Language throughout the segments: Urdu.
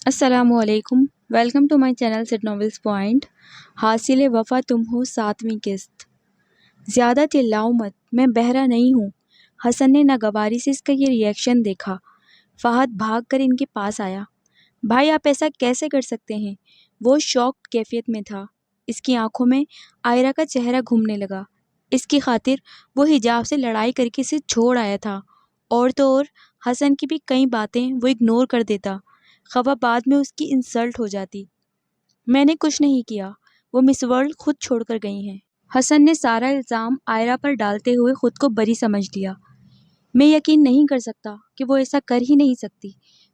السلام علیکم، ویلکم ٹو مائی چینل سٹ ناولز پوائنٹ۔ حاصل وفا تم ہو 7ویں قسط۔ زیادہ چلاؤ مت، میں بہرا نہیں ہوں۔ حسن نے ناگواری سے اس کا یہ ری ایکشن دیکھا۔ فہد بھاگ کر ان کے پاس آیا۔ بھائی آپ ایسا کیسے کر سکتے ہیں؟ وہ شاکڈ کیفیت میں تھا۔ اس کی آنکھوں میں آئرہ کا چہرہ گھومنے لگا۔ اس کی خاطر وہ حجاب سے لڑائی کر کے اسے چھوڑ آیا تھا، اور تو اور حسن کی بھی کئی باتیں وہ اگنور کر دیتا، خواہ بعد میں اس کی انسلٹ ہو جاتی۔ میں نے کچھ نہیں کیا، وہ مس ورلڈ خود چھوڑ کر گئی ہیں۔ حسن نے سارا الزام آئرہ پر ڈالتے ہوئے خود کو بری سمجھ لیا۔ میں یقین نہیں کر سکتا کہ وہ ایسا کر ہی نہیں سکتی۔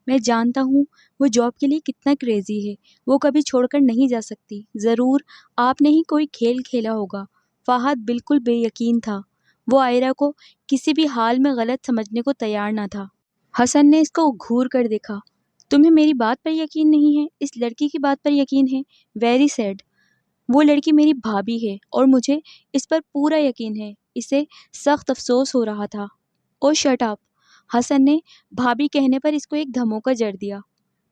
میں جانتا ہوں وہ جاب کے لیے کتنا کریزی ہے، وہ کبھی چھوڑ کر نہیں جا سکتی۔ ضرور آپ نے ہی کوئی کھیل کھیلا ہوگا۔ فہد بالکل بے یقین تھا، وہ آئرہ کو کسی بھی حال میں غلط سمجھنے کو تیار نہ تھا۔ حسن نے اس کو گھور کر دیکھا۔ تمہیں میری بات پر یقین نہیں ہے، اس لڑکی کی بات پر یقین ہے؟ Very sad. وہ لڑکی میری بھابھی ہے اور مجھے اس پر پورا یقین ہے۔ اسے سخت افسوس ہو رہا تھا۔ او شٹ اپ! حسن نے بھابھی کہنے پر اس کو ایک دھموکہ جڑ دیا۔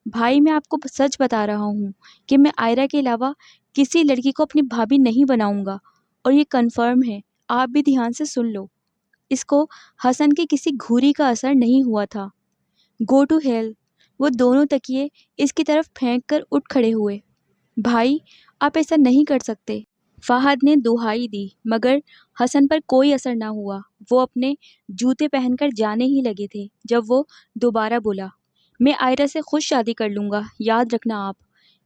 بھائی میں آپ کو سچ بتا رہا ہوں کہ میں آئرہ کے علاوہ کسی لڑکی کو اپنی بھابھی نہیں بناؤں گا، اور یہ کنفرم ہے۔ آپ بھی دھیان سے سن لو۔ اس کو حسن کی کسی گھوری کا اثر نہیں ہوا تھا۔ Go to hell! وہ دونوں تکیے اس کی طرف پھینک کر اٹھ کھڑے ہوئے۔ بھائی آپ ایسا نہیں کر سکتے! فہد نے دہائی دی، مگر حسن پر کوئی اثر نہ ہوا۔ وہ اپنے جوتے پہن کر جانے ہی لگے تھے جب وہ دوبارہ بولا، میں آئرہ سے خود شادی کر لوں گا، یاد رکھنا آپ۔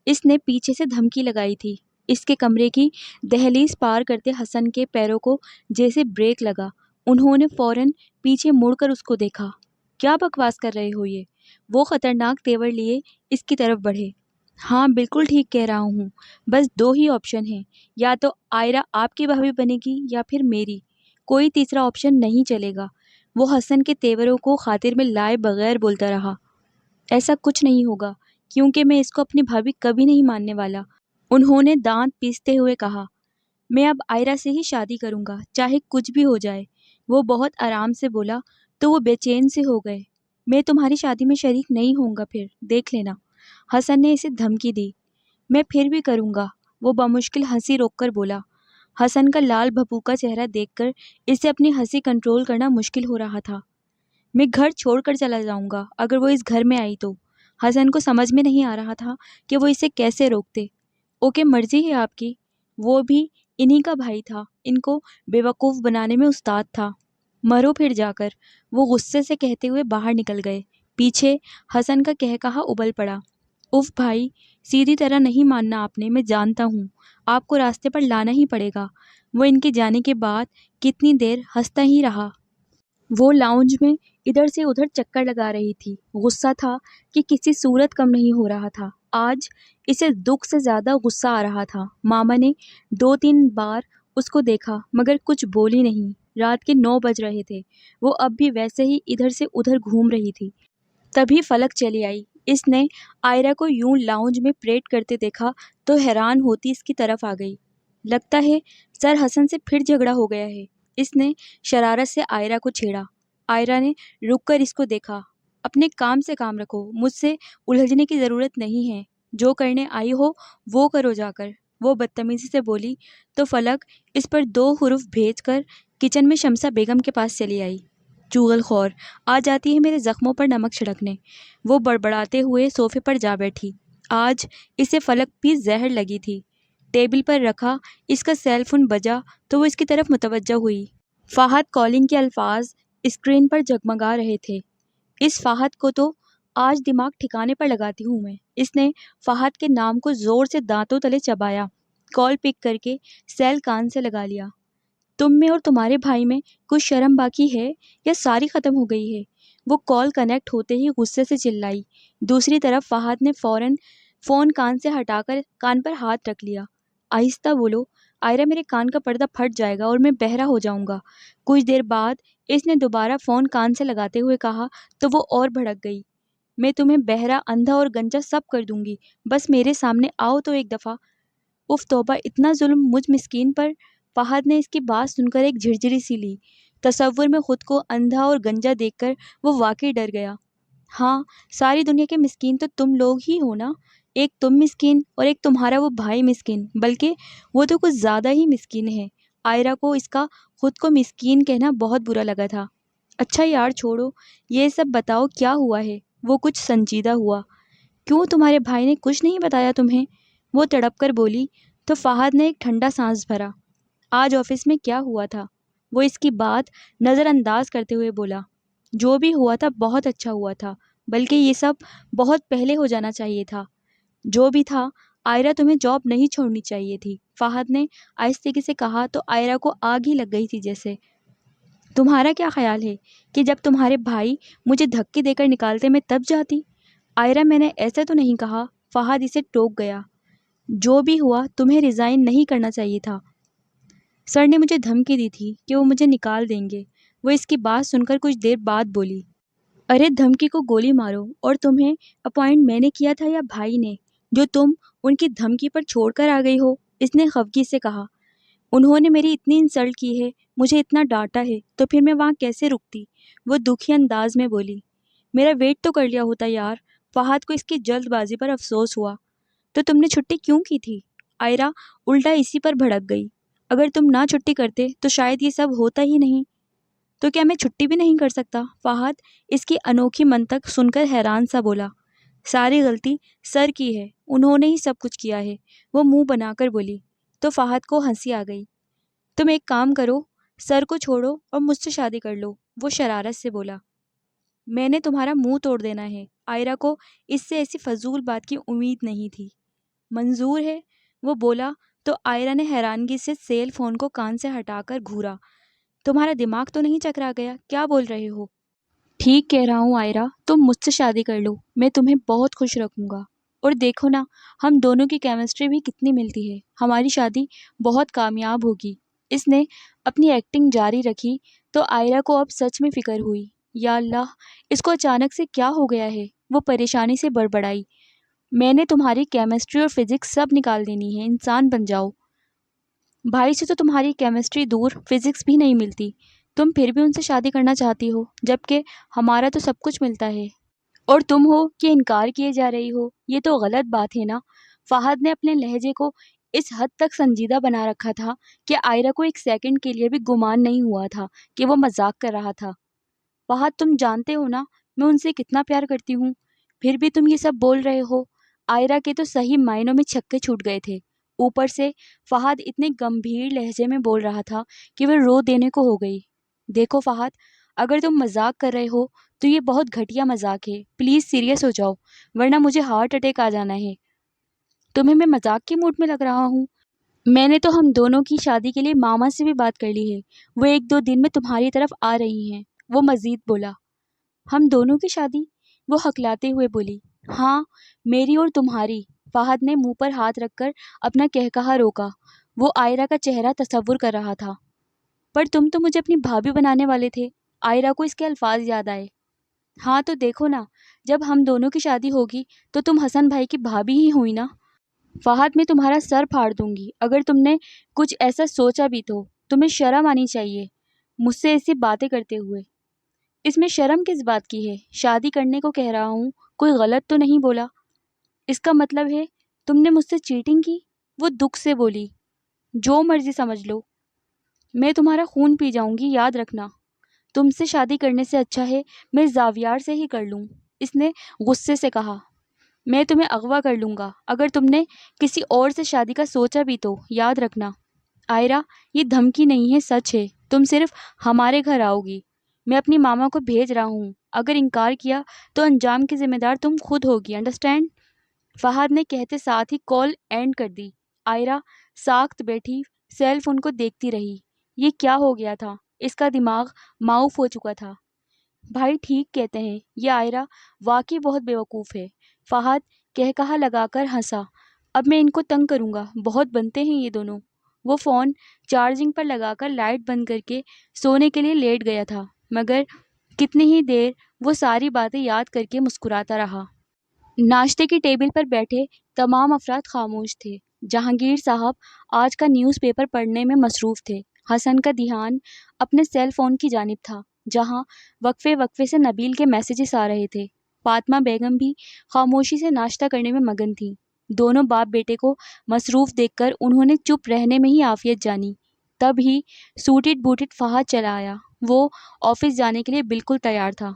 اس نے پیچھے سے دھمکی لگائی تھی۔ اس کے کمرے کی دہلیز پار کرتے حسن کے پیروں کو جیسے بریک لگا۔ انہوں نے فوراً پیچھے مڑ کر اس کو دیکھا۔ کیا بکواس کر رہے ہو یہ؟ وہ خطرناک تیور لیے اس کی طرف بڑھے۔ ہاں بالکل ٹھیک کہہ رہا ہوں، بس دو ہی آپشن ہیں، یا تو آئرہ آپ کی بھابھی بنے گی یا پھر میری، کوئی تیسرا آپشن نہیں چلے گا۔ وہ حسن کے تیوروں کو خاطر میں لائے بغیر بولتا رہا۔ ایسا کچھ نہیں ہوگا، کیونکہ میں اس کو اپنی بھابھی کبھی نہیں ماننے والا۔ انہوں نے دانت پیستے ہوئے کہا، میں اب آئرہ سے ہی شادی کروں گا، چاہے کچھ بھی ہو جائے۔ وہ بہت آرام سے بولا تو وہ بے چین سے ہو گئے۔ میں تمہاری شادی میں شریک نہیں ہوں گا، پھر دیکھ لینا۔ حسن نے اسے دھمکی دی۔ میں پھر بھی کروں گا، وہ بمشکل ہنسی روک کر بولا۔ حسن کا لال بھپوکا چہرہ دیکھ کر اسے اپنی ہنسی کنٹرول کرنا مشکل ہو رہا تھا۔ میں گھر چھوڑ کر چلا جاؤں گا اگر وہ اس گھر میں آئی تو۔ حسن کو سمجھ میں نہیں آ رہا تھا کہ وہ اسے کیسے روکتے۔ اوکے، مرضی ہے آپ کی۔ وہ بھی انہی کا بھائی تھا، ان کو بیوقوف بنانے میں استاد تھا۔ مرو پھر جا کر، وہ غصے سے کہتے ہوئے باہر نکل گئے۔ پیچھے حسن کا کہا ابل پڑا۔ اف بھائی، سیدھی طرح نہیں ماننا آپ نے، میں جانتا ہوں، آپ کو راستے پر لانا ہی پڑے گا۔ وہ ان کے جانے کے بعد کتنی دیر ہنستا ہی رہا۔ وہ لاؤنج میں ادھر سے ادھر چکر لگا رہی تھی۔ غصہ تھا کہ کسی صورت کم نہیں ہو رہا تھا۔ آج اسے دکھ سے زیادہ غصہ آ رہا تھا۔ ماما نے 2-3 بار اس کو دیکھا مگر کچھ بولی نہیں۔ رات کے 9 بج رہے تھے، وہ اب بھی ویسے ہی ادھر سے ادھر گھوم رہی تھی۔ تبھی فلک چلی آئی۔ اس نے آئرہ کو یوں لاؤنج میں پریڈ کرتے دیکھا تو حیران ہوتی اس کی طرف آ گئی۔ لگتا ہے سر حسن سے پھر جھگڑا ہو گیا ہے۔ اس نے شرارت سے آئرہ کو چھیڑا۔ آئرہ نے رک کر اس کو دیکھا۔ اپنے کام سے کام رکھو، مجھ سے الجھنے کی ضرورت نہیں ہے۔ جو کرنے آئی ہو وہ کرو جا کر، وہ بدتمیزی سے بولی تو فلک اس پر 2 حرف بھیج کر کچن میں شمسہ بیگم کے پاس چلی آئی۔ چغل خور، آ جاتی ہے میرے زخموں پر نمک چھڑکنے۔ وہ بڑبڑاتے ہوئے صوفے پر جا بیٹھی۔ آج اسے فلک بھی زہر لگی تھی۔ ٹیبل پر رکھا اس کا سیل فون بجا تو وہ اس کی طرف متوجہ ہوئی۔ فہد کالنگ کے الفاظ اسکرین پر جگمگا رہے تھے۔ اس فہد کو تو آج دماغ ٹھکانے پر لگاتی ہوں میں۔ اس نے فہد کے نام کو زور سے دانتوں تلے چبایا۔ کال پک کر کے سیل کان سے لگا لیا۔ تم میں اور تمہارے بھائی میں کچھ شرم باقی ہے یا ساری ختم ہو گئی ہے؟ وہ کال کنیکٹ ہوتے ہی غصے سے چلائی۔ دوسری طرف فہد نے فوراً فون کان سے ہٹا کر کان پر ہاتھ رکھ لیا۔ آہستہ بولو، آئرہ میرے کان کا پردہ پھٹ جائے گا اور میں بہرا ہو جاؤں گا۔ کچھ دیر بعد اس نے دوبارہ فون کان سے لگاتے ہوئے کہا تو وہ اور بھڑک گئی۔ میں تمہیں بہرا، اندھا اور گنجا سب کر دوں گی، بس میرے سامنے آؤ تو ایک دفعہ۔ اف توبہ، اتنا ظلم مجھ مسکین پر! فہد نے اس کی بات سن کر ایک جھرجھری سی لی۔ تصور میں خود کو اندھا اور گنجا دیکھ کر وہ واقعی ڈر گیا۔ ہاں، ساری دنیا کے مسکین تو تم لوگ ہی ہو نا، ایک تم مسکین اور ایک تمہارا وہ بھائی مسکین، بلکہ وہ تو کچھ زیادہ ہی مسکین ہے۔ آئرہ کو اس کا خود کو مسکین کہنا بہت برا لگا تھا۔ اچھا یار چھوڑو، یہ سب بتاؤ کیا ہوا ہے؟ وہ کچھ سنجیدہ ہوا۔ کیوں، تمہارے بھائی نے کچھ نہیں بتایا تمہیں؟ وہ تڑپ کر بولی تو فہد نے ایک ٹھنڈا سانس بھرا۔ آج آفس میں کیا ہوا تھا؟ وہ اس کی بات نظر انداز کرتے ہوئے بولا۔ جو بھی ہوا تھا بہت اچھا ہوا تھا، بلکہ یہ سب بہت پہلے ہو جانا چاہیے تھا۔ جو بھی تھا، آئرہ تمہیں جاب نہیں چھوڑنی چاہیے تھی، فہد نے آہستگی سے کہا تو آئرہ کو آگ ہی لگ گئی تھی جیسے۔ تمہارا کیا خیال ہے کہ جب تمہارے بھائی مجھے دھکے دے کر نکالتے میں تب جاتی؟ آئرہ میں نے ایسا تو نہیں کہا، فہد اسے ٹوک گیا۔ جو بھی ہوا تمہیں ریزائن نہیں کرنا چاہیے تھا۔ سر نے مجھے دھمکی دی تھی کہ وہ مجھے نکال دیں گے۔ وہ اس کی بات سن کر کچھ دیر بعد بولی۔ ارے دھمکی کو گولی مارو، اور تمہیں اپوائنٹ میں نے کیا تھا یا بھائی نے، جو تم ان کی دھمکی پر چھوڑ کر آ گئی ہو؟ اس نے خفگی سے کہا۔ انہوں نے میری اتنی انسلٹ کی ہے، مجھے اتنا ڈانٹا ہے، تو پھر میں وہاں کیسے رکتی؟ وہ دکھی انداز میں بولی۔ میرا ویٹ تو کر لیا ہوتا یار۔ فہد کو اس کی جلد بازی پر افسوس ہوا۔ تو تم نے چھٹی کیوں کی تھی؟ آئرہ الٹا اسی پر بھڑک گئی۔ اگر تم نہ چھٹی کرتے تو شاید یہ سب ہوتا ہی نہیں۔ تو کیا میں چھٹی بھی نہیں کر سکتا؟ فہد اس کی انوکھی منطق سن کر حیران سا بولا۔ ساری غلطی سر کی ہے، انہوں نے ہی سب کچھ کیا ہے، وہ منہ بنا کر بولی۔ تو فہد کو ہنسی آ گئی۔ تم ایک کام کرو، سر کو چھوڑو اور مجھ سے شادی کر لو، وہ شرارت سے بولا۔ میں نے تمہارا منہ توڑ دینا ہے۔ آئرہ کو اس سے ایسی فضول بات کی امید نہیں تھی۔ منظور ہے؟ وہ بولا تو آئرہ نے حیرانگی سے سیل فون کو کان سے ہٹا کر گھورا۔ تمہارا دماغ تو نہیں چکرا گیا؟ کیا بول رہے ہو؟ ٹھیک کہہ رہا ہوں آئرہ، تم مجھ سے شادی کر لو، میں تمہیں بہت خوش رکھوں گا۔ اور دیکھو نا، ہم دونوں کی کیمسٹری بھی کتنی ملتی ہے، ہماری شادی بہت کامیاب ہوگی۔ اس نے اپنی ایکٹنگ جاری رکھی تو آئرہ کو اب سچ میں فکر ہوئی۔ یا اللہ، اس کو اچانک سے کیا ہو گیا ہے؟ وہ پریشانی سے بڑبڑائی۔ میں نے تمہاری کیمسٹری اور فزکس سب نکال دینی ہے، انسان بن جاؤ۔ بھائی سے تو تمہاری کیمسٹری دور، فزکس بھی نہیں ملتی، تم پھر بھی ان سے شادی کرنا چاہتی ہو، جبکہ ہمارا تو سب کچھ ملتا ہے، اور تم ہو کہ انکار کیے جا رہی ہو۔ یہ تو غلط بات ہے نا۔ فہد نے اپنے لہجے کو اس حد تک سنجیدہ بنا رکھا تھا کہ آئرہ کو ایک سیکنڈ کے لیے بھی گمان نہیں ہوا تھا کہ وہ مذاق کر رہا تھا۔ فہد، تم جانتے ہو نا میں ان سے کتنا پیار کرتی ہوں، پھر بھی تم یہ سب بول رہے ہو۔ آئرہ کے تو صحیح معنوں میں چھکے چھوٹ گئے تھے۔ اوپر سے فہد اتنے گمبھیر لہجے میں بول رہا تھا کہ وہ رو دینے کو ہو گئی۔ دیکھو فہد، اگر تم مذاق کر رہے ہو تو یہ بہت گھٹیا مذاق ہے، پلیز سیریس ہو جاؤ، ورنہ مجھے ہارٹ اٹیک آ جانا ہے۔ تمہیں میں مذاق کی موڈ میں لگ رہا ہوں؟ میں نے تو ہم دونوں کی شادی کے لیے ماما سے بھی بات کر لی ہے، وہ 1-2 دن میں تمہاری طرف آ رہی ہیں، وہ مزید بولا۔ ہم دونوں کی شادی؟ وہ ہکلاتے ہوئے بولی۔ ہاں، میری اور تمہاری۔ فہد نے منہ پر ہاتھ رکھ کر اپنا کہکہا روکا۔ وہ آئرہ کا چہرہ تصور کر رہا تھا۔ پر تم تو مجھے اپنی بھابھی بنانے والے تھے۔ آئرہ کو اس کے الفاظ یاد آئے۔ ہاں تو دیکھو نا، جب ہم دونوں کی شادی ہوگی تو تم حسن بھائی کی بھابھی ہی ہوئی نا۔ فہد، میں تمہارا سر پھاڑ دوں گی اگر تم نے کچھ ایسا سوچا بھی تو۔ تمہیں شرم آنی چاہیے مجھ سے ایسی باتیں کرتے ہوئے۔ اس میں شرم کس بات کی ہے؟ شادی کرنے کو کہہ رہا ہوں، کوئی غلط تو نہیں بولا؟ اس کا مطلب ہے تم نے مجھ سے چیٹنگ کی؟ وہ دکھ سے بولی۔ جو مرضی سمجھ لو، میں تمہارا خون پی جاؤں گی، یاد رکھنا۔ تم سے شادی کرنے سے اچھا ہے میں زاویار سے ہی کر لوں، اس نے غصے سے کہا۔ میں تمہیں اغوا کر لوں گا اگر تم نے کسی اور سے شادی کا سوچا بھی تو، یاد رکھنا۔ آئرہ، یہ دھمکی نہیں ہے، سچ ہے۔ تم صرف ہمارے گھر آؤ گی، میں اپنی ماما کو بھیج رہا ہوں، اگر انکار کیا تو انجام کی ذمہ دار تم خود ہوگی، انڈرسٹینڈ؟ فہد نے کہتے ساتھ ہی کال اینڈ کر دی۔ آئرہ ساکت بیٹھی سیل فون کو دیکھتی رہی۔ یہ کیا ہو گیا تھا؟ اس کا دماغ معاف ہو چکا تھا۔ بھائی ٹھیک کہتے ہیں، یہ آئرہ واقعی بہت بیوقوف ہے۔ فہد کہکہا لگا کر ہنسا۔ اب میں ان کو تنگ کروں گا، بہت بنتے ہیں یہ دونوں۔ وہ فون چارجنگ پر لگا کر لائٹ بند کر کے سونے کے لیے لیٹ گیا تھا، مگر کتنی ہی دیر وہ ساری باتیں یاد کر کے مسکراتا رہا۔ ناشتے کی ٹیبل پر بیٹھے تمام افراد خاموش تھے۔ جہانگیر صاحب آج کا نیوز پیپر پڑھنے میں مصروف تھے۔ حسن کا دھیان اپنے سیل فون کی جانب تھا، جہاں وقفے وقفے سے نبیل کے میسیجز آ رہے تھے۔ فاطمہ بیگم بھی خاموشی سے ناشتہ کرنے میں مگن تھی۔ دونوں باپ بیٹے کو مصروف دیکھ کر انہوں نے چپ رہنے میں ہی عافیت جانی۔ تب ہی سوٹڈ بوٹڈ فہد چلا آیا۔ وہ آفس جانے کے لیے بالکل تیار تھا۔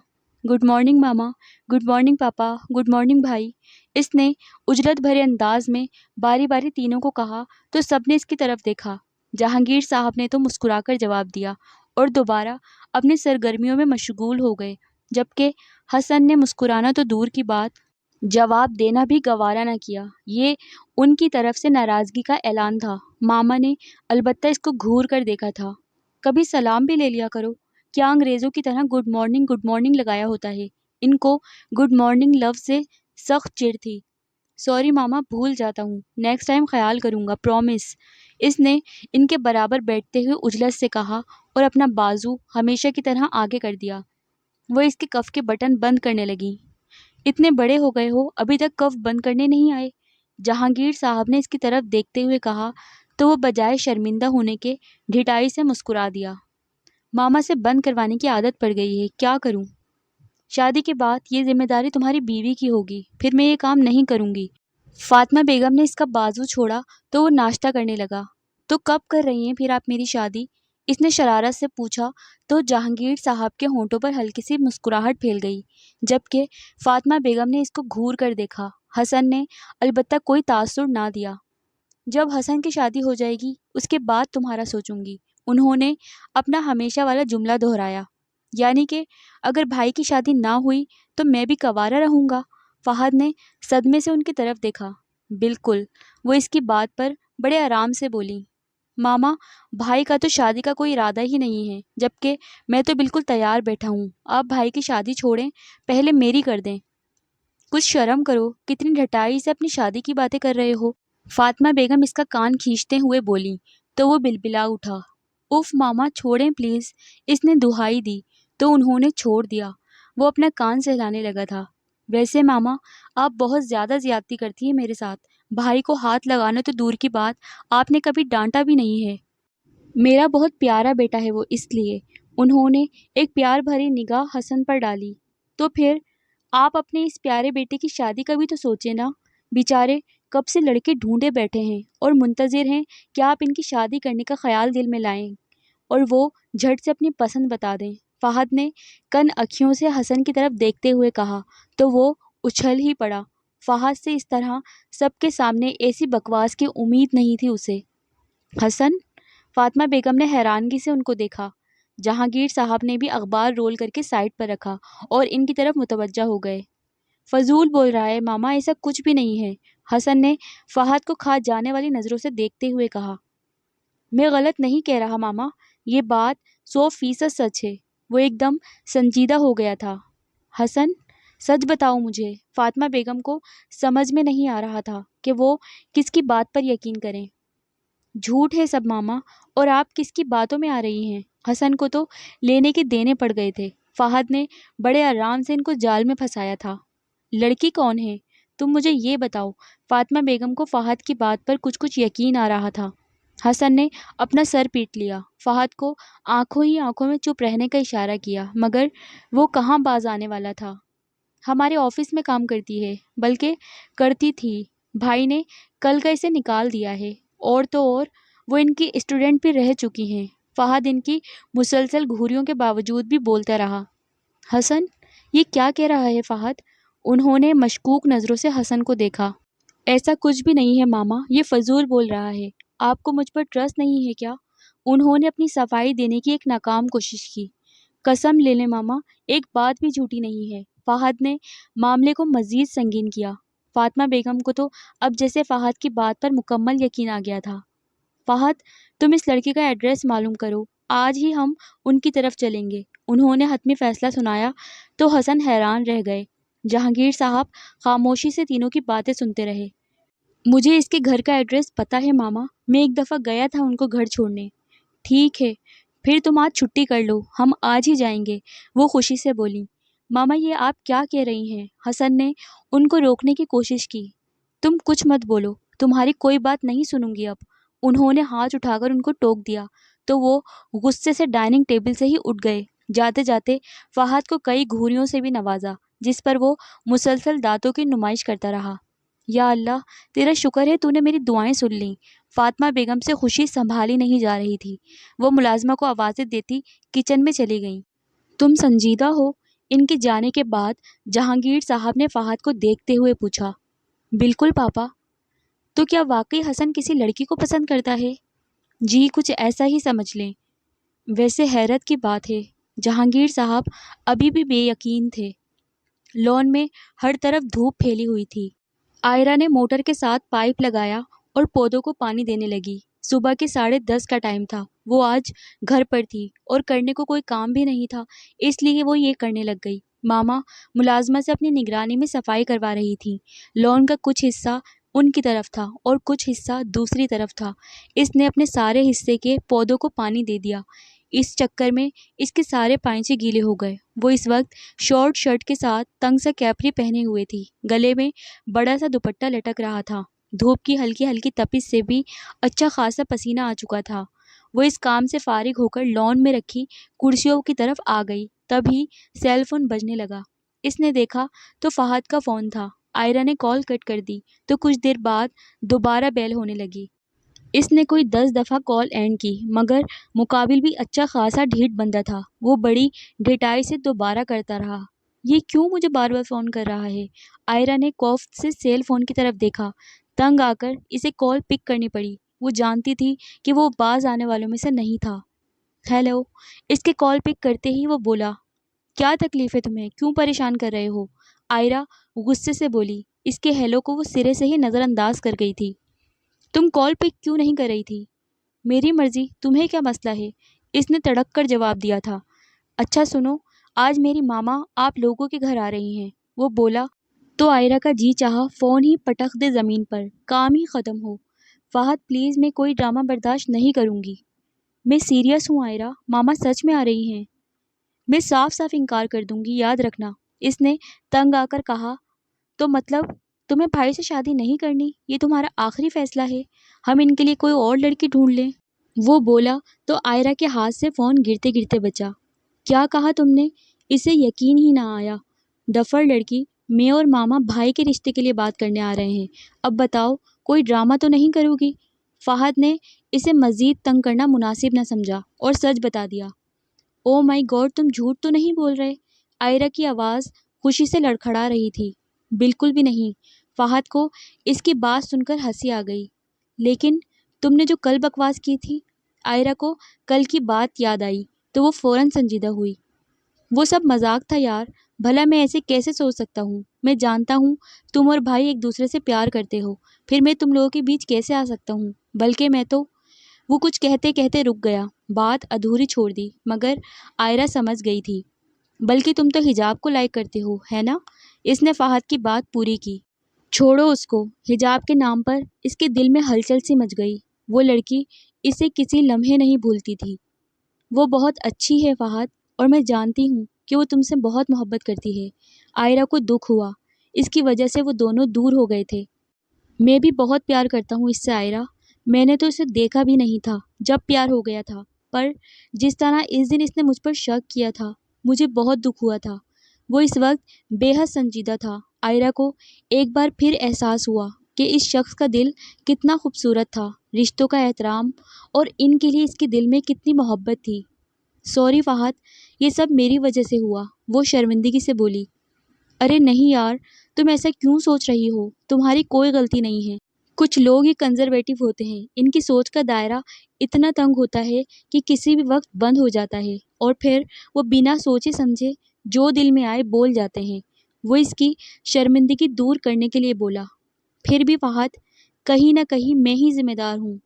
گڈ مارننگ ماما، گڈ مارننگ پاپا، گڈ مارننگ بھائی، اس نے اجلت بھرے انداز میں باری باری تینوں کو کہا تو سب نے اس کی طرف دیکھا۔ جہانگیر صاحب نے تو مسکرا کر جواب دیا اور دوبارہ اپنی سرگرمیوں میں مشغول ہو گئے، جبکہ حسن نے مسکرانا تو دور کی بات جواب دینا بھی گوارا نہ کیا۔ یہ ان کی طرف سے ناراضگی کا اعلان تھا۔ ماما نے البتہ اس کو گھور کر دیکھا تھا۔ کبھی سلام بھی لے لیا کرو، کیا انگریزوں کی طرح گڈ مارننگ لگایا ہوتا ہے؟ ان کو گڈ مارننگ لفظ سے سخت چڑ تھی۔ سوری ماما، بھول جاتا ہوں، نیکسٹ ٹائم خیال کروں گا، پرومس، اس نے ان کے برابر بیٹھتے ہوئے اجلت سے کہا اور اپنا بازو ہمیشہ کی طرح آگے کر دیا۔ وہ اس کے کف کے بٹن بند کرنے لگی۔ اتنے بڑے ہو گئے ہو، ابھی تک کف بند کرنے نہیں آئے؟ جہانگیر صاحب نے اس کی طرف دیکھتے ہوئے کہا تو وہ بجائے شرمندہ ہونے کے ڈھٹائی سے مسکرا دیا۔ ماما سے بند کروانے کی عادت پڑ گئی ہے، کیا کروں؟ شادی کے بعد یہ ذمہ داری تمہاری بیوی کی ہوگی، پھر میں یہ کام نہیں کروں گی۔ فاطمہ بیگم نے اس کا بازو چھوڑا تو وہ ناشتہ کرنے لگا۔ تو کب کر رہی ہیں پھر آپ میری شادی؟ اس نے شرارت سے پوچھا تو جہانگیر صاحب کے ہونٹوں پر ہلکی سی مسکراہٹ پھیل گئی، جبکہ فاطمہ بیگم نے اس کو گھور کر دیکھا۔ حسن نے البتہ کوئی تاثر نہ دیا۔ جب حسن کی شادی ہو جائے گی اس کے بعد تمہارا سوچوں گی، انہوں نے اپنا ہمیشہ والا جملہ دہرایا۔ یعنی کہ اگر بھائی کی شادی نہ ہوئی تو میں بھی کنوارا رہوں گا؟ فہد نے صدمے سے ان کی طرف دیکھا۔ بالکل، وہ اس کی بات پر بڑے آرام سے بولی۔ ماما، بھائی کا تو شادی کا کوئی ارادہ ہی نہیں ہے، جبکہ میں تو بالکل تیار بیٹھا ہوں۔ آپ بھائی کی شادی چھوڑیں، پہلے میری کر دیں۔ کچھ شرم کرو، کتنی ڈھٹائی سے اپنی شادی کی باتیں کر رہے ہو؟ فاطمہ بیگم اس کا کان کھینچتے ہوئے بولی تو وہ بلبلا اٹھا۔ اف ماما، چھوڑیں پلیز، اس نے دہائی دی تو انہوں نے چھوڑ دیا۔ وہ اپنا کان سہلانے لگا تھا۔ ویسے ماما، آپ بہت زیادہ زیادتی کرتی ہیں میرے ساتھ۔ بھائی کو ہاتھ لگانا تو دور کی بات، آپ نے کبھی ڈانٹا بھی نہیں ہے۔ میرا بہت پیارا بیٹا ہے وہ، اس لیے۔ انہوں نے ایک پیار بھری نگاہ حسن پر ڈالی۔ تو پھر آپ اپنے اس پیارے بیٹے کی شادی کا بھی تو سوچیں نا، بیچارے کب سے لڑکے ڈھونڈے بیٹھے ہیں اور منتظر ہیں کہ آپ ان کی شادی کرنے کا خیال دل میں لائیں اور وہ جھٹ سے اپنی پسند بتا دیں۔ فہد نے کن اکھیوں سے حسن کی طرف دیکھتے ہوئے کہا تو وہ اچھل ہی پڑا۔ فہد سے اس طرح سب کے سامنے ایسی بکواس کی امید نہیں تھی اسے۔ حسن؟ فاطمہ بیگم نے حیرانگی سے ان کو دیکھا۔ جہانگیر صاحب نے بھی اخبار رول کر کے سائڈ پر رکھا اور ان کی طرف متوجہ ہو گئے۔ فضول بول رہا ہے ماما، ایسا کچھ بھی نہیں ہے، حسن نے فہد کو کھا جانے والی نظروں سے دیکھتے ہوئے کہا۔ میں غلط نہیں کہہ رہا ماما، یہ بات 100% سچ ہے۔ وہ ایک دم سنجیدہ ہو گیا تھا۔ حسن، سچ بتاؤ مجھے۔ فاطمہ بیگم کو سمجھ میں نہیں آ رہا تھا کہ وہ کس کی بات پر یقین کریں۔ جھوٹ ہے سب ماما، اور آپ کس کی باتوں میں آ رہی ہیں؟ حسن کو تو لینے کے دینے پڑ گئے تھے۔ فہد نے بڑے آرام سے ان کو جال میں پھنسایا تھا۔ لڑکی کون ہے؟ تم مجھے یہ بتاؤ۔ فاطمہ بیگم کو فہد کی بات پر کچھ یقین آ رہا تھا۔ حسن نے اپنا سر پیٹ لیا۔ فہد کو آنکھوں ہی آنکھوں میں چپ رہنے کا اشارہ کیا، مگر وہ کہاں باز آنے والا تھا۔ ہمارے آفس میں کام کرتی ہے، بلکہ کرتی تھی، بھائی نے کل کا اسے نکال دیا ہے، اور تو اور وہ ان کی اسٹوڈنٹ بھی رہ چکی ہیں۔ فہد ان کی مسلسل گھوریوں کے باوجود بھی بولتا رہا۔ حسن، یہ کیا کہہ رہا ہے فہد؟ انہوں نے مشکوک نظروں سے حسن کو دیکھا۔ ایسا کچھ بھی نہیں ہے ماما، یہ فضول بول رہا ہے۔ آپ کو مجھ پر ٹرسٹ نہیں ہے کیا؟ انہوں نے اپنی صفائی دینے کی ایک ناکام کوشش کی۔ قسم لے لیں ماما، ایک بات بھی جھوٹی نہیں ہے۔ فہد نے معاملے کو مزید سنگین کیا۔ فاطمہ بیگم کو تو اب جیسے فہد کی بات پر مکمل یقین آ گیا تھا۔ فہد، تم اس لڑکی کا ایڈریس معلوم کرو، آج ہی ہم ان کی طرف چلیں گے۔ انہوں نے حتمی فیصلہ سنایا تو حسن حیران رہ گئے۔ جہانگیر صاحب خاموشی سے تینوں کی باتیں سنتے رہے۔ مجھے اس کے گھر کا ایڈریس پتہ ہے ماما، میں ایک دفعہ گیا تھا ان کو گھر چھوڑنے۔ ٹھیک ہے، پھر تم آج چھٹی کر لو، ہم آج ہی جائیں گے، وہ خوشی سے بولی۔ ماما، یہ آپ کیا کہہ رہی ہیں؟ حسن نے ان کو روکنے کی کوشش کی۔ تم کچھ مت بولو، تمہاری کوئی بات نہیں سنوں گی اب۔ انہوں نے ہاتھ اٹھا کر ان کو ٹوک دیا تو وہ غصے سے ڈائننگ ٹیبل سے ہی اٹھ گئے۔ جاتے جاتے فہد کو کئی گھوریوں سے بھی نوازا، جس پر وہ مسلسل دانتوں کی نمائش کرتا رہا۔ یا اللہ، تیرا شکر ہے تو نے میری دعائیں سن لیں۔ فاطمہ بیگم سے خوشی سنبھالی نہیں جا رہی تھی۔ وہ ملازمہ کو آوازیں دیتی کچن میں چلی گئیں۔ تم سنجیدہ ہو؟ ان کے جانے کے بعد جہانگیر صاحب نے فہد کو دیکھتے ہوئے پوچھا۔ بالکل پاپا۔ تو کیا واقعی حسن کسی لڑکی کو پسند کرتا ہے؟ جی کچھ ایسا ہی سمجھ لیں۔ ویسے حیرت کی بات ہے، جہانگیر صاحب ابھی بھی بے یقین تھے۔ لان میں ہر طرف دھوپ پھیلی ہوئی تھی۔ عائرہ نے موٹر کے ساتھ پائپ لگایا اور پودوں کو پانی دینے لگی۔ صبح کے 10:30 کا ٹائم تھا۔ وہ آج گھر پر تھی اور کرنے کو کوئی کام بھی نہیں تھا، اس لیے وہ یہ کرنے لگ گئی۔ ماما ملازمہ سے اپنی نگرانی میں صفائی کروا رہی تھیں۔ لان کا کچھ حصہ ان کی طرف تھا اور کچھ حصہ دوسری طرف تھا۔ اس نے اپنے سارے حصے کے پودوں کو پانی دے دیا۔ اس چکر میں اس کے سارے پائنچے گیلے ہو گئے۔ وہ اس وقت شارٹ شرٹ کے ساتھ تنگ سا کیپری پہنے ہوئے تھی۔ گلے میں بڑا سا دوپٹہ لٹک رہا تھا۔ دھوپ کی ہلکی ہلکی تپش سے بھی اچھا خاصا پسینہ آ چکا تھا۔ وہ اس کام سے فارغ ہو کر لان میں رکھی کرسیوں کی طرف آ گئی، تبھی سیل فون بجنے لگا۔ اس نے دیکھا تو فہد کا فون تھا۔ عائرہ نے کال کٹ کر دی تو کچھ دیر بعد دوبارہ بیل ہونے لگی۔ اس نے کوئی 10 دفعہ کال اینڈ کی، مگر مقابل بھی اچھا خاصا ڈھیٹ بندہ تھا۔ وہ بڑی ڈھٹائی سے دوبارہ کرتا رہا۔ یہ کیوں مجھے بار بار فون کر رہا ہے؟ عائرہ نے کوفت سے سیل فون کی طرف دیکھا۔ تنگ آ کر اسے کال پک کرنی پڑی۔ وہ جانتی تھی کہ وہ باز آنے والوں میں سے نہیں تھا۔ ہیلو۔ اس کے کال پک کرتے ہی وہ بولا، کیا تکلیف ہے تمہیں؟ کیوں پریشان کر رہے ہو؟ عائرہ غصے سے بولی۔ اس کے ہیلو کو وہ سرے سے ہی نظر انداز کر گئی تھی۔ تم کال پک کیوں نہیں کر رہی تھی؟ میری مرضی، تمہیں کیا مسئلہ ہے؟ اس نے تڑک کر جواب دیا تھا۔ اچھا سنو، آج میری ماما آپ لوگوں کے گھر آ رہی ہیں، وہ بولا تو عائرہ کا جی چاہا فون ہی پٹخ دے زمین پر، کام ہی ختم ہو۔ فہد پلیز، میں کوئی ڈرامہ برداشت نہیں کروں گی۔ میں سیریس ہوں عائرہ، ماما سچ میں آ رہی ہیں۔ میں صاف صاف انکار کر دوں گی، یاد رکھنا۔ اس نے تنگ آ کر کہا، تو مطلب تمہیں بھائی سے شادی نہیں کرنی؟ یہ تمہارا آخری فیصلہ ہے؟ ہم ان کے لیے کوئی اور لڑکی ڈھونڈ لیں؟ وہ بولا تو عائرہ کے ہاتھ سے فون گرتے گرتے بچا۔ کیا کہا تم نے؟ اسے یقین ہی نہ آیا۔ ڈفر لڑکی، میں اور ماما بھائی کے رشتے کے لیے بات کرنے آ رہے ہیں۔ اب بتاؤ، کوئی ڈرامہ تو نہیں کرو گی؟ فہد نے اسے مزید تنگ کرنا مناسب نہ سمجھا اور سچ بتا دیا۔ او مائی گاڈ، تم جھوٹ تو نہیں بول رہے؟ عائرہ کی آواز خوشی سے لڑکھڑا رہی تھی۔ بالکل بھی نہیں۔ فہد کو اس کی بات سن کر ہنسی آ گئی۔ لیکن تم نے جو کل بکواس کی تھی۔ عائرہ کو کل کی بات یاد آئی تو وہ فوراً سنجیدہ ہوئی۔ وہ سب مذاق تھا یار، بھلا میں ایسے کیسے سوچ سکتا ہوں؟ میں جانتا ہوں تم اور بھائی ایک دوسرے سے پیار کرتے ہو، پھر میں تم لوگوں کے بیچ کیسے آ سکتا ہوں؟ بلکہ میں تو… وہ کچھ کہتے کہتے رک گیا، بات ادھوری چھوڑ دی، مگر عائرہ سمجھ گئی تھی۔ بلکہ تم تو حجاب کو لائک کرتے ہو، ہے نا؟ اس نے فہد کی بات پوری کی۔ چھوڑو اس کو۔ حجاب کے نام پر اس کے دل میں ہلچل سی مچ گئی۔ وہ لڑکی اسے کسی لمحے نہیں بھولتی تھی۔ وہ بہت اچھی ہے فہد، اور میں جانتی ہوں کہ وہ تم سے بہت محبت کرتی ہے۔ عائرہ کو دکھ ہوا، اس کی وجہ سے وہ دونوں دور ہو گئے تھے۔ میں بھی بہت پیار کرتا ہوں اس سے عائرہ، میں نے تو اسے دیکھا بھی نہیں تھا جب پیار ہو گیا تھا، پر جس طرح اس دن اس نے مجھ پر شک کیا تھا، مجھے بہت دکھ ہوا تھا۔ وہ اس وقت بے حد سنجیدہ تھا۔ عائرہ کو ایک بار پھر احساس ہوا کہ اس شخص کا دل کتنا خوبصورت تھا، رشتوں کا احترام، اور ان کے لیے اس کے دل میں کتنی محبت تھی۔ سوری فہد، یہ سب میری وجہ سے ہوا، وہ شرمندگی سے بولی۔ ارے نہیں یار، تم ایسا کیوں سوچ رہی ہو؟ تمہاری کوئی غلطی نہیں ہے۔ کچھ لوگ ہی کنزرویٹو ہوتے ہیں، ان کی سوچ کا دائرہ اتنا تنگ ہوتا ہے کہ کسی بھی وقت بند ہو جاتا ہے، اور پھر وہ بنا سوچے سمجھے جو دل میں آئے بول جاتے ہیں۔ وہ اس کی شرمندگی دور کرنے کے لیے بولا، پھر بھی فہد، کہیں نہ کہیں میں ہی ذمہ دار ہوں۔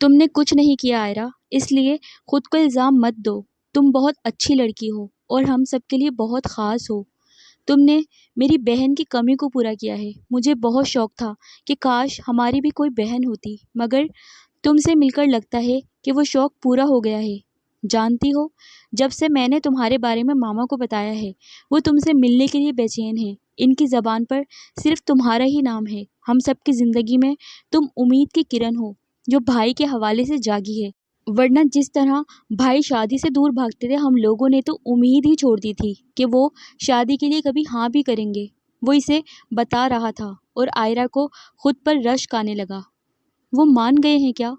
تم نے کچھ نہیں کیا عائرہ، اس لیے خود کو الزام مت دو۔ تم بہت اچھی لڑکی ہو اور ہم سب کے لیے بہت خاص ہو۔ تم نے میری بہن کی کمی کو پورا کیا ہے۔ مجھے بہت شوق تھا کہ کاش ہماری بھی کوئی بہن ہوتی، مگر تم سے مل کر لگتا ہے کہ وہ شوق پورا ہو گیا ہے۔ جانتی ہو، جب سے میں نے تمہارے بارے میں ماما کو بتایا ہے، وہ تم سے ملنے کے لیے بے چین ہیں۔ ان کی زبان پر صرف تمہارا ہی نام ہے۔ ہم سب کی زندگی میں تم امید کی کرن ہو جو بھائی کے حوالے سے جاگی ہے۔ ورنہ جس طرح بھائی شادی سے دور بھاگتے تھے، ہم لوگوں نے تو امید ہی چھوڑ دی تھی کہ وہ شادی کے لیے کبھی ہاں بھی کریں گے۔ وہ اسے بتا رہا تھا اور آئرہ کو خود پر رشک آنے لگا۔ وہ مان گئے ہیں کیا؟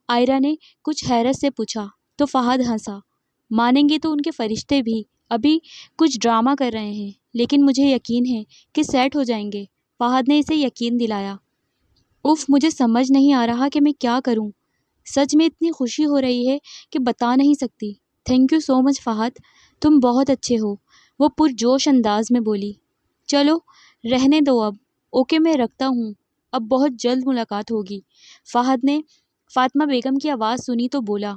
آئرہ نے کچھ حیرت سے پوچھا تو فہد ہنسا۔ مانیں گے تو ان کے فرشتے بھی، ابھی کچھ ڈرامہ کر رہے ہیں، لیکن مجھے یقین ہے کہ سیٹ ہو جائیں گے۔ فہد نے اسے یقین دلایا۔ اف، مجھے سمجھ نہیں آ رہا کہ میں کیا کروں۔ سچ میں اتنی خوشی ہو رہی ہے کہ بتا نہیں سکتی۔ تھینک یو سو مچ فہد، تم بہت اچھے ہو، وہ پرجوش انداز میں بولی۔ چلو رہنے دو اب، اوکے میں رکھتا ہوں، اب بہت جلد ملاقات ہوگی۔ فہد نے فاطمہ بیگم کی آواز سنی تو بولا،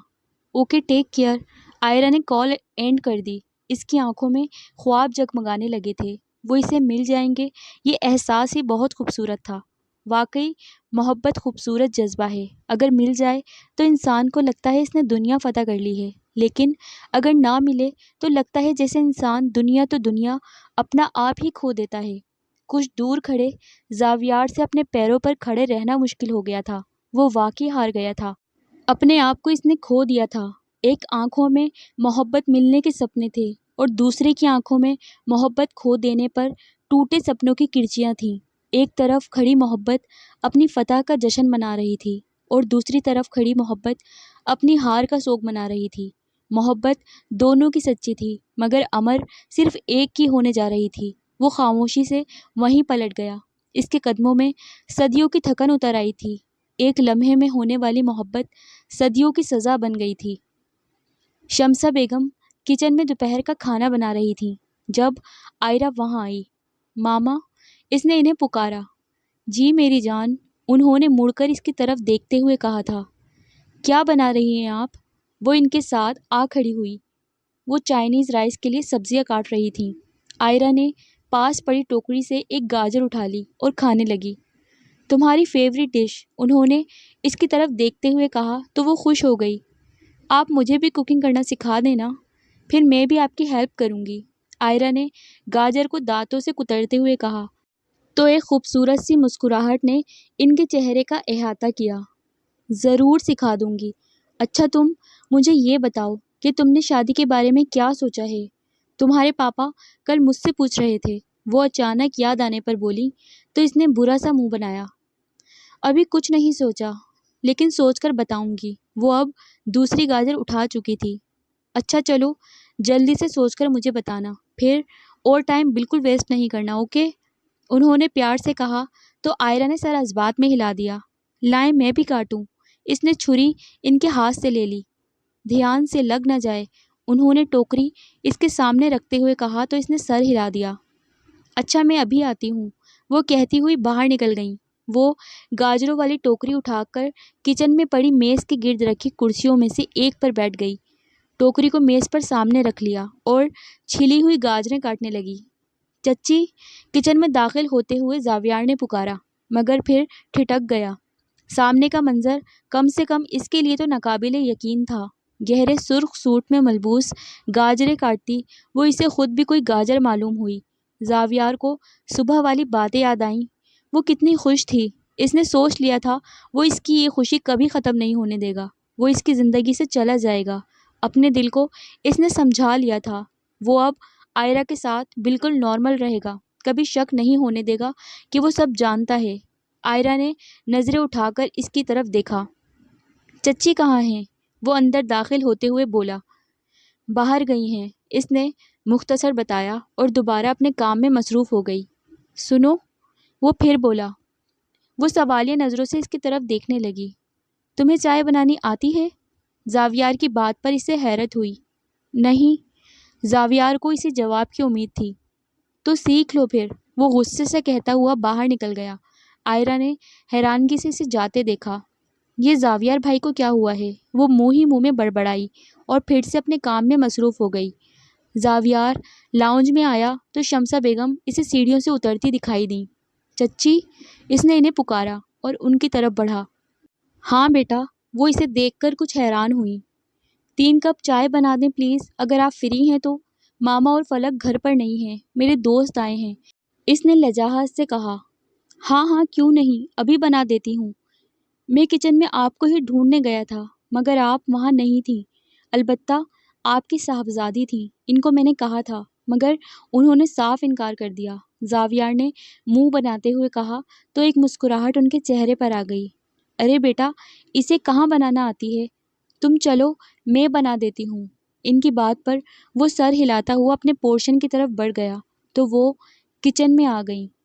اوکے ٹیک کیئر۔ آئرہ نے کال اینڈ کر دی۔ اس کی آنکھوں میں خواب جگمگانے لگے تھے۔ وہ اسے مل جائیں گے، یہ احساس ہی بہت خوبصورت تھا۔ واقعی محبت خوبصورت جذبہ ہے۔ اگر مل جائے تو انسان کو لگتا ہے اس نے دنیا فتح کر لی ہے، لیکن اگر نہ ملے تو لگتا ہے جیسے انسان دنیا تو دنیا اپنا آپ ہی کھو دیتا ہے۔ کچھ دور کھڑے زاویار سے اپنے پیروں پر کھڑے رہنا مشکل ہو گیا تھا۔ وہ واقعی ہار گیا تھا۔ اپنے آپ کو اس نے کھو دیا تھا۔ ایک آنکھوں میں محبت ملنے کے سپنے تھے اور دوسرے کی آنکھوں میں محبت کھو دینے پر ٹوٹے سپنوں کی کرچیاں تھیں۔ ایک طرف کھڑی محبت اپنی فتح کا جشن منا رہی تھی اور دوسری طرف کھڑی محبت اپنی ہار کا سوگ منا رہی تھی۔ محبت دونوں کی سچی تھی، مگر امر صرف ایک کی ہونے جا رہی تھی۔ وہ خاموشی سے وہیں پلٹ گیا۔ اس کے قدموں میں صدیوں کی تھکن اتر آئی تھی۔ ایک لمحے میں ہونے والی محبت صدیوں کی سزا بن گئی تھی۔ شمسہ بیگم کچن میں دوپہر کا کھانا بنا رہی تھیں جب آئرہ وہاں آئی۔ ماما، اس نے انہیں پکارا۔ جی میری جان، انہوں نے مڑ کر اس کی طرف دیکھتے ہوئے کہا تھا۔ کیا بنا رہی ہیں آپ؟ وہ ان کے ساتھ آ کھڑی ہوئی۔ وہ چائنیز رائس کے لیے سبزیاں کاٹ رہی تھیں۔ آئرہ نے پاس پڑی ٹوکری سے ایک گاجر اٹھا لی اور کھانے لگی۔ تمہاری فیوریٹ ڈش، انہوں نے اس کی طرف دیکھتے ہوئے کہا تو وہ خوش ہو گئی۔ آپ مجھے بھی کوکنگ کرنا سکھا دینا، پھر میں بھی آپ کی ہیلپ کروں گی۔ آئرہ نے گاجر کو دانتوں سے کترتے ہوئے کہا تو ایک خوبصورت سی مسکراہٹ نے ان کے چہرے کا احاطہ کیا۔ ضرور سکھا دوں گی۔ اچھا تم مجھے یہ بتاؤ کہ تم نے شادی کے بارے میں کیا سوچا ہے؟ تمہارے پاپا کل مجھ سے پوچھ رہے تھے، وہ اچانک یاد آنے پر بولی تو اس نے برا سا منہ بنایا۔ ابھی کچھ نہیں سوچا، لیکن سوچ کر بتاؤں گی۔ وہ اب دوسری گاجر اٹھا چکی تھی۔ اچھا چلو جلدی سے سوچ کر مجھے بتانا، پھر اور ٹائم بالکل ویسٹ نہیں کرنا، اوکے؟ انہوں نے پیار سے کہا تو آئرہ نے سر جذبات میں ہلا دیا۔ لائیں میں بھی کاٹوں۔ اس نے چھری ان کے ہاتھ سے لے لی۔ دھیان سے لگ نہ جائے، انہوں نے ٹوکری اس کے سامنے رکھتے ہوئے کہا تو اس نے سر ہلا دیا۔ اچھا میں ابھی آتی ہوں، وہ کہتی ہوئی باہر نکل گئیں۔ وہ گاجروں والی ٹوکری اٹھا کر کچن میں پڑی میز کے گرد رکھی کرسیوں میں سے ایک پر بیٹھ گئی۔ ٹوکری کو میز پر سامنے رکھ لیا اور چھلی ہوئی گاجریں کاٹنے لگی۔ چچی، کچن میں داخل ہوتے ہوئے زاویار نے پکارا، مگر پھر ٹھٹک گیا۔ سامنے کا منظر کم سے کم اس کے لیے تو ناقابل یقین تھا۔ گہرے سرخ سوٹ میں ملبوس گاجریں کاٹتی وہ اسے خود بھی کوئی گاجر معلوم ہوئی۔ زاویار کو صبح والی باتیں یاد آئیں۔ وہ کتنی خوش تھی، اس نے سوچ لیا تھا وہ اس کی یہ خوشی کبھی ختم نہیں ہونے دے گا، وہ اس کی زندگی سے چلا جائے گا۔ اپنے دل کو اس نے سمجھا لیا تھا، وہ اب آئرہ کے ساتھ بالکل نارمل رہے گا، کبھی شک نہیں ہونے دے گا کہ وہ سب جانتا ہے۔ آئرہ نے نظریں اٹھا کر اس کی طرف دیکھا۔ چچی کہاں ہیں؟ وہ اندر داخل ہوتے ہوئے بولا۔ باہر گئی ہیں، اس نے مختصر بتایا اور دوبارہ اپنے کام میں مصروف ہو گئی۔ سنو، وہ پھر بولا۔ وہ سوالیہ نظروں سے اس کی طرف دیکھنے لگی۔ تمہیں چائے بنانی آتی ہے؟ زاویار کی بات پر اسے حیرت ہوئی۔ نہیں، زاویار کو اسی جواب کی امید تھی۔ تو سیکھ لو پھر، وہ غصے سے کہتا ہوا باہر نکل گیا۔ آئرہ نے حیرانگی سے اسے جاتے دیکھا۔ یہ زاویار بھائی کو کیا ہوا ہے؟ وہ منہ ہی منہ میں بڑبڑائی اور پھر سے اپنے کام میں مصروف ہو گئی۔ زاویار لاؤنج میں آیا تو شمسہ بیگم اسے سیڑھیوں سے اترتی دکھائی دیں۔ چچی، اس نے انہیں پکارا اور ان کی طرف بڑھا۔ ہاں بیٹا، وہ اسے دیکھ کر کچھ حیران ہوئی۔ 3 کپ چائے بنا دیں پلیز، اگر آپ فری ہیں تو۔ ماما اور فلک گھر پر نہیں ہیں، میرے دوست آئے ہیں، اس نے لجاجت سے کہا۔ ہاں ہاں کیوں نہیں، ابھی بنا دیتی ہوں۔ میں کچن میں آپ کو ہی ڈھونڈنے گیا تھا، مگر آپ وہاں نہیں تھیں۔ البتہ آپ کی صاحبزادی تھیں، ان کو میں نے کہا تھا، مگر انہوں نے صاف انکار کر دیا۔ زاویار نے منہ بناتے ہوئے کہا تو ایک مسکراہٹ ان کے چہرے پر آ گئی۔ ارے بیٹا، اسے کہاں بنانا آتی ہے؟ تم چلو، میں بنا دیتی ہوں۔ ان کی بات پر وہ سر ہلاتا ہوا اپنے پورشن کی طرف بڑھ گیا تو وہ کچن میں آ گئیں۔